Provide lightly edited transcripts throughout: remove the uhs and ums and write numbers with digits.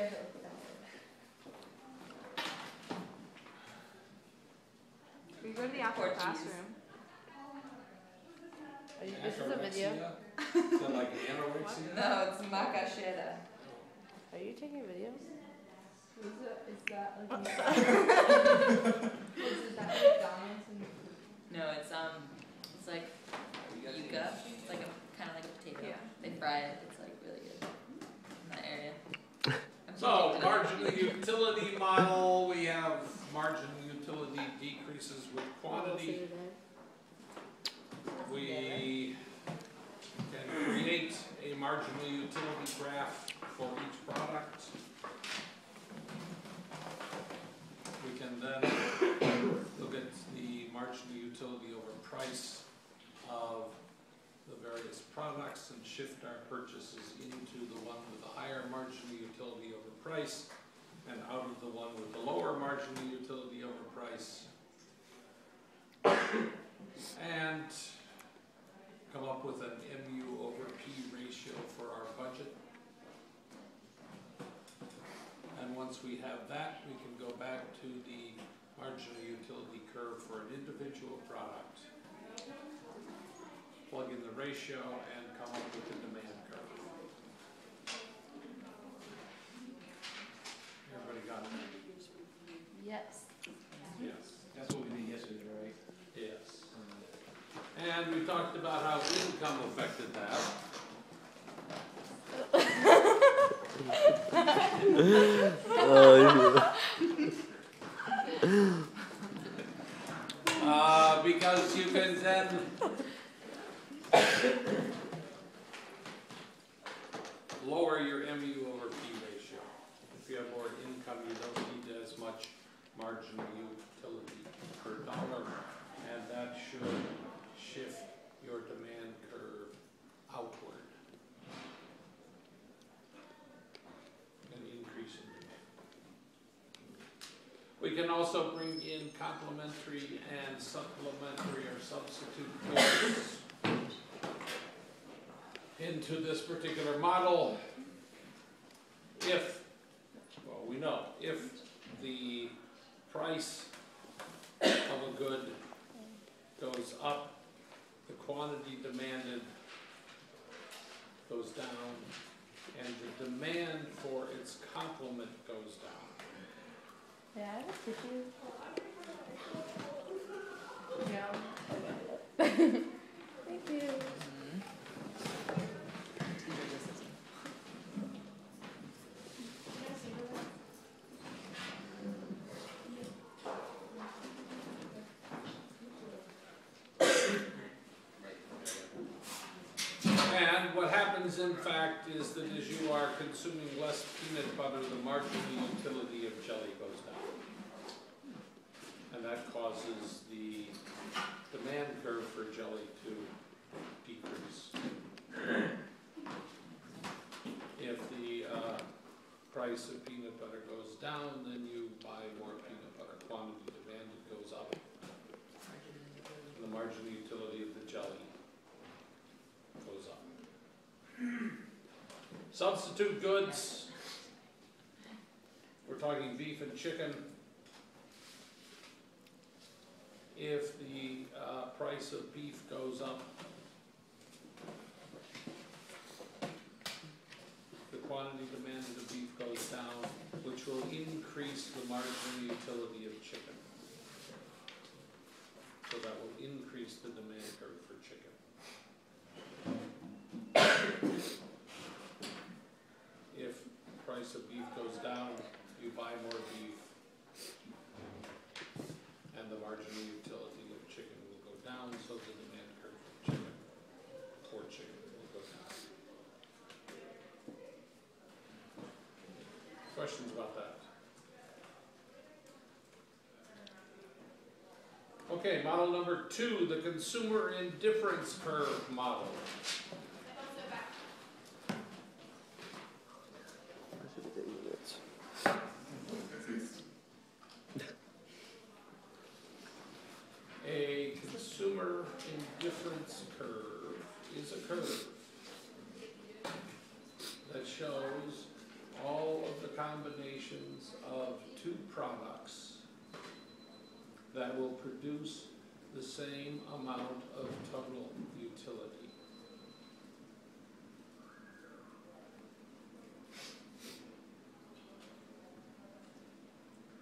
downstairs or put downstairs? We go to the actual classroom. This is a video. Is that like anorexia? No, it's macachera. Are you taking videos? Is that like is that McDonald's and No, it's like yuca. It's like kind of like a potato. Yeah. They fry it. It's like really good in that area. So, margin utility model, we have margin utility decreases with quantity. We can create a marginal utility graph for each product. We can then look at the marginal utility over price of the various products and shift our purchases into the one with the higher marginal utility over price and out of the one with the lower marginal utility over price. And come up with an MU over P ratio for our budget. And once we have that, we can go back to the marginal utility curve for an individual product, plug in the ratio, and come up with the demand curve. Everybody got that? yes. Yes. That's what we did yesterday, right? Yes. And we talked about how income affected that. Because you can then lower your MU over P ratio. If you have more income, you don't need as much marginal utility per dollar, and that should shift your demand curve outward and increase in demand. We can also bring in complementary and supplementary or substitute goods into this particular model if, well, we know, if the price of a good goes up, the quantity demanded goes down, and the demand for its complement goes down. Yeah, I have a tissue. Yeah. Thank you. And what happens, in fact, is that as you are consuming less peanut butter, the marginal utility of jelly goes down. And that causes the demand curve for jelly to decrease. If the price of peanut butter goes down, then you buy more peanut butter. Quantity demanded goes up. And the marginal utility of the jelly goes up. Substitute goods, we're talking beef and chicken. If the price of beef goes up, the quantity demanded of beef goes down, which will increase the marginal utility of chicken. So that will increase the demand curve for chicken. If the price of beef goes down, you buy more beef, and the marginal utility of chicken will go down, so the demand curve for chicken will go down. Questions about that? Okay, model number 2, the consumer indifference curve model. A consumer indifference curve is a curve that shows all of the combinations of two products that will produce the same amount of total utility.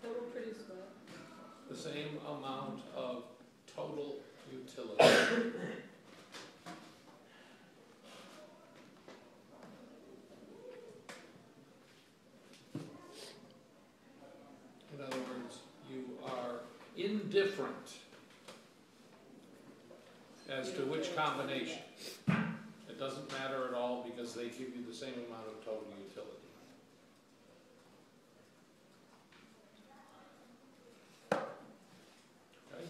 That will produce what? The same amount of total utility. In other words, you are indifferent as to which combination. It doesn't matter at all because they give you the same amount of total utility. Okay?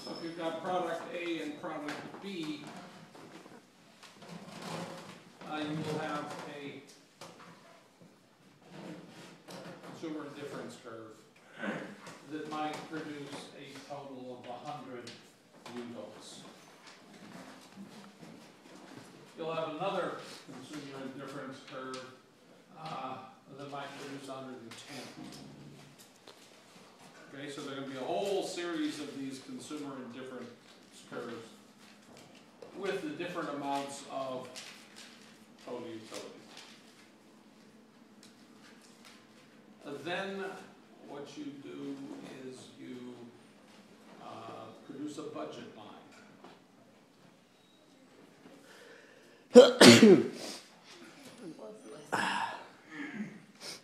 So if you've got product A and product B, you will have a consumer indifference curve that might produce a total of 100 U-volts. You'll have another consumer indifference curve that might produce 110. Okay, so there are going to be a whole series of these consumer indifference curves with the different amounts of total utility. Then what you do is you produce a budget line.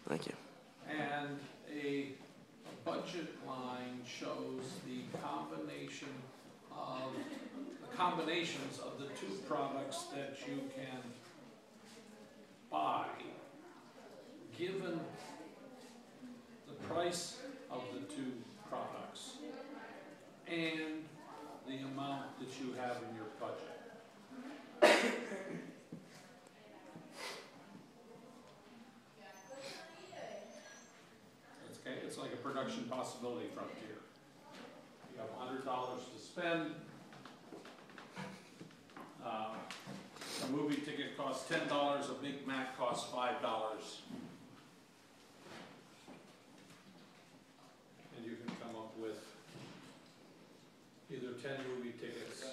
Thank you. And a budget line shows the combinations of the two products that you can buy, given the price of the two products and the amount that you have in your budget. Okay, it's like a production possibility frontier. You have $100 to spend. A movie ticket costs $10, a Big Mac costs $5. And you can come up with either 10 movie tickets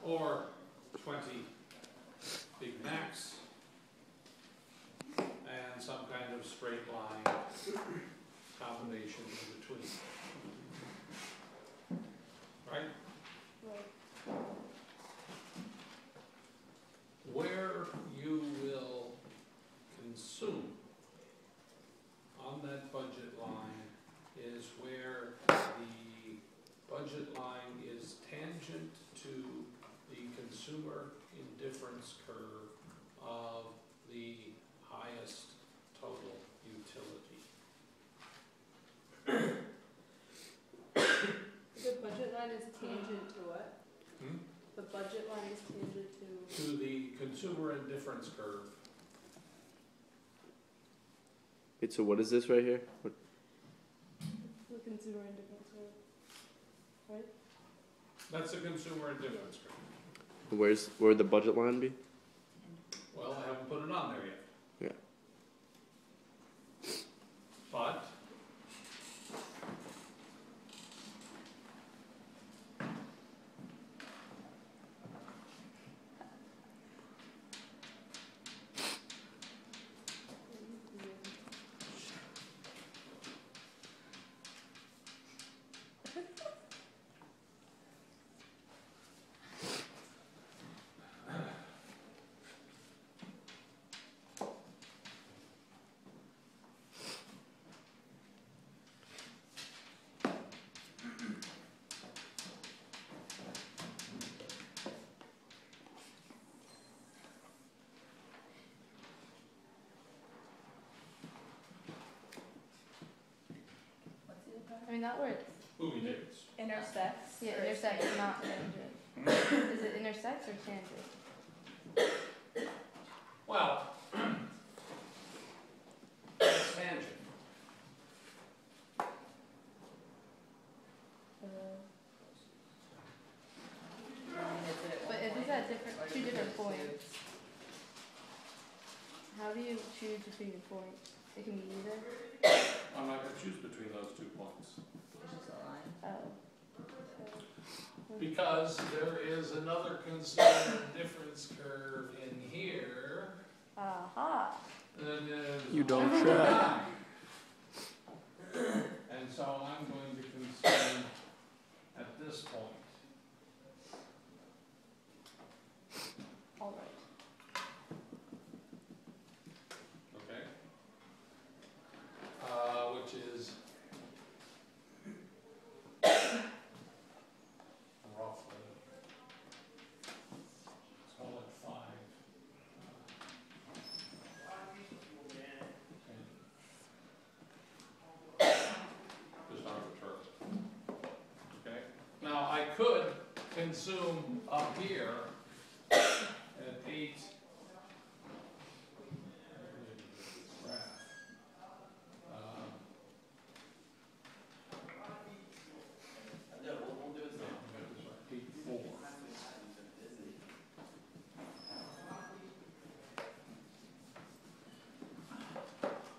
or 20 Big Macs and some kind of straight line combination in between. Right? Where you will consume on that budget line is where the budget line is tangent to the consumer indifference curve of the highest total utility. The budget line is tangent to what? Hmm? The budget line is tangent To the consumer indifference curve. Wait, so what is this right here? What? the consumer indifference rate, right? That's a consumer indifference curve. Where would the budget line be? Well, I haven't put it on there yet. Yeah. But I mean, that works. movie tickets. Intersects. Yeah, or is intersects, tangent? not tangent. Is it intersects or tangent? Well, tangent. But if it's at two different points, how do you choose between the points? It can be either? I'm not gonna choose between those 2 points. It's just a line. Oh. Because there is another consumer difference curve in here. Aha. And there's You don't on try. the line. And so I'm going to consume at this point. All right. Okay? Which is roughly, let's call it 5. Just arbitrary. Okay? Now I could consume up here at 8.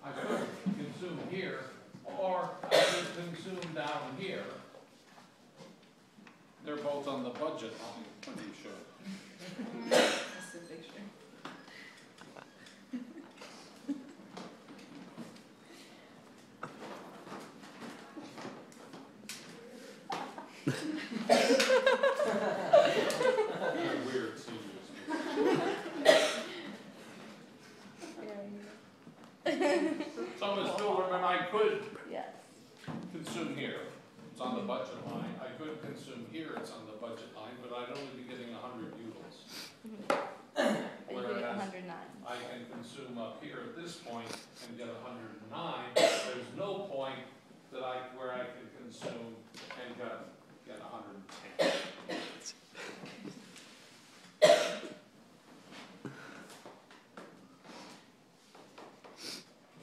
I could consume here, or I could consume down here. They're both on the budget line, pretty sure. That's the picture. Weird seniors. So, Ms. Silverman, I could Yes. consume here, it's on the budget line. I could consume here, it's on the budget line, but I'd only be getting 100 utils. But you get Whereas 109. I can consume up here at this point and get 109. There's no point that where I can consume and get 110.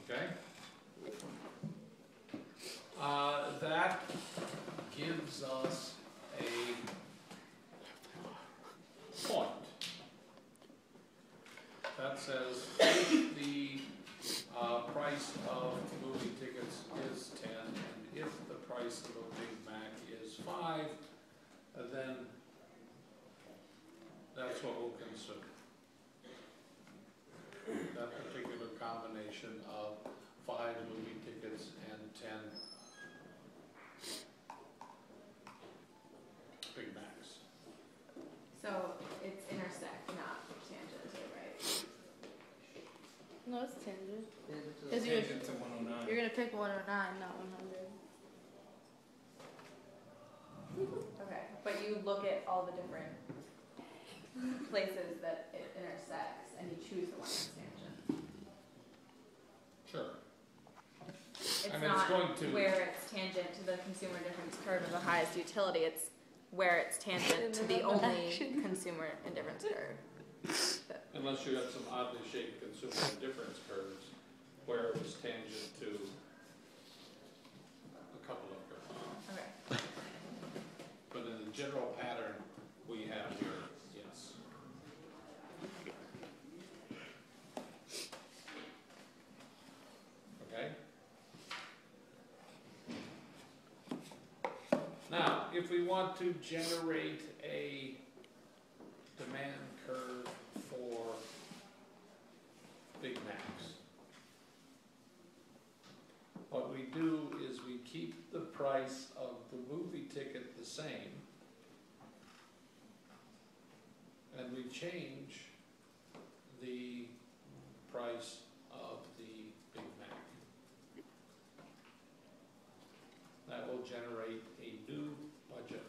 Okay? That gives us a point. That says if the price of movie tickets is 10, and if the price of a Big Mac is 5, then that's what we'll consume. That particular combination of 5 movie tickets and 10 Big Macs. So it's intersect, not tangent, right? No, it's tangent. Because Tangent to 109. you're going to pick 109, not 100. Okay, but you look at all the different places that it intersects and you choose the one that's tangent. Sure. It's I mean, not it's going to. where it's tangent to the consumer difference curve of the highest utility, it's where it's tangent to the only consumer indifference curve. Unless you have some oddly shaped consumer indifference curves where it was tangent to a couple of curves. Okay. But in the general pattern we have here, yes. Okay? Now, if we want to generate a demand curve for Big Macs, what we do is we keep the price of the movie ticket the same, and we change the price of the Big Mac. That will generate a new budget